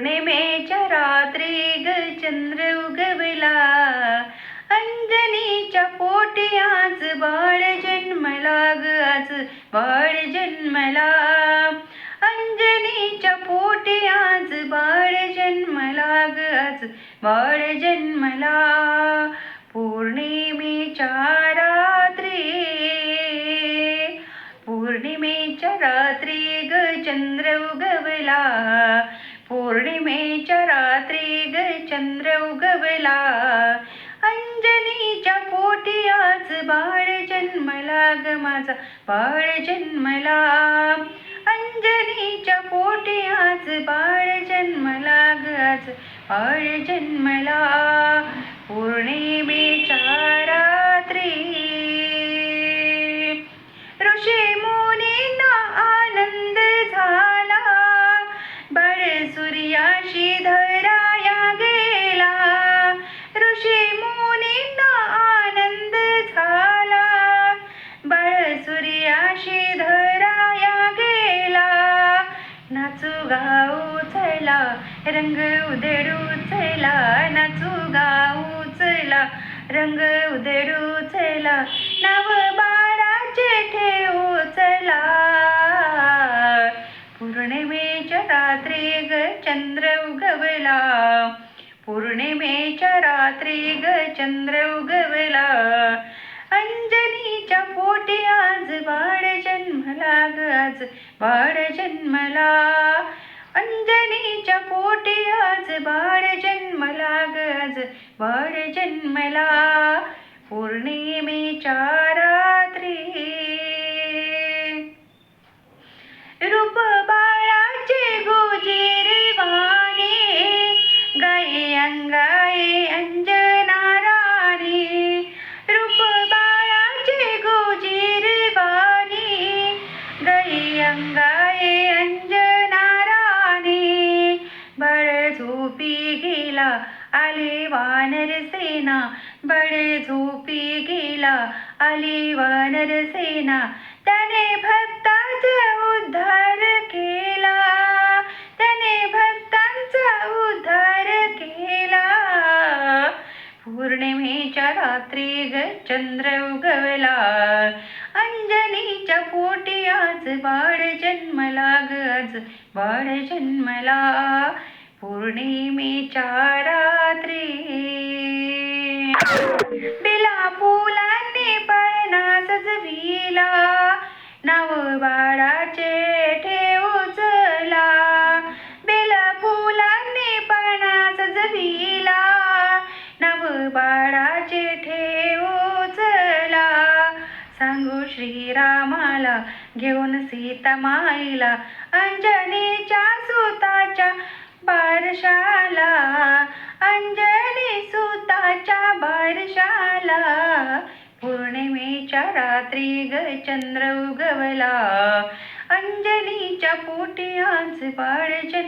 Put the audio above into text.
पौर्णिमेच्या रात्री ग चंद्र उगवला, अंजनीच्या पोटी आज बाळ जन्मला ग, आज बाळ जन्मला. अंजनीच्या पोटी आज बाळ जन्मला ग, आज बाळ जन्मला. पौर्णिमेच्या रात्री, पौर्णिमेच्या रात्री ग चंद्र उगवला, पौर्णिमेच्या रात्री ग चंद्र उगवला. अंजनीच्या पोटी आज बाळ जन्मला ग, माझा बाळ जन्मला. अंजनीच्या पोटी आज बाळ जन्मला ग, आज बाळ जन्मला. पौर्णिमेच्या रात्री ऋषी मुनींना आनंद झाला, बाळ सूर्याशी धराया गेला. ऋषी मुनींना आनंद झाला, बाळ सूर्याशी धराया गेला. नाचू गाऊ चला, रंग उधळू चला, नाचू गाऊ चला, रंग उधळू चला, नाव बाळाचे ठेवू चला. पौर्णिमेच्या रात्री ग चंद्र उगवला, पौर्णिमेच्या रात्री ग चंद्र उगवला. अंजनीच्या पोटी आज बाळ जन्मला ग, आज बाळ जन्मला. अंजनीच्या पोटी आज बाळ जन्मला ग, आज बाळ जन्मला. पौर्णिमेच्या रात्री रूप बाळाचे गोजिरवाणे, गाये अंगाये अंजना राणी. रूप बाळाचे गोजिरवाणे, गाये अंगाये अंजना राणी. बाळ झोपी गेला आली वानर सेना, बाळ झोपी गेला आली वानर सेना. त्याने भक्ताचा उद्धार केला, त्याने भक्तांचा उद्धार केला. पौर्णिमेच्या रात्री ग चंद्र उगवला, अंजनीच्या पोटी आज बाळ जन्मला ग, आज बाळ जन्मला. पौर्णिमेच्या रात्री बेला फुलांनी पळणा सजविला, नाव बाळाचे ठेवू चला. बेला फुलांनी पळणा सजविला, नाव बाळाचे ठेवू चला. सांगू श्रीरामाला घेऊन सीता माईला, अंजनीच्या सुताच्या बारशाला, अंजनी सुताच्या बारशाला. पौर्णिमेच्या रात्री ग चंद्र उगवला, अंजनीच्या पोटी आज बाळ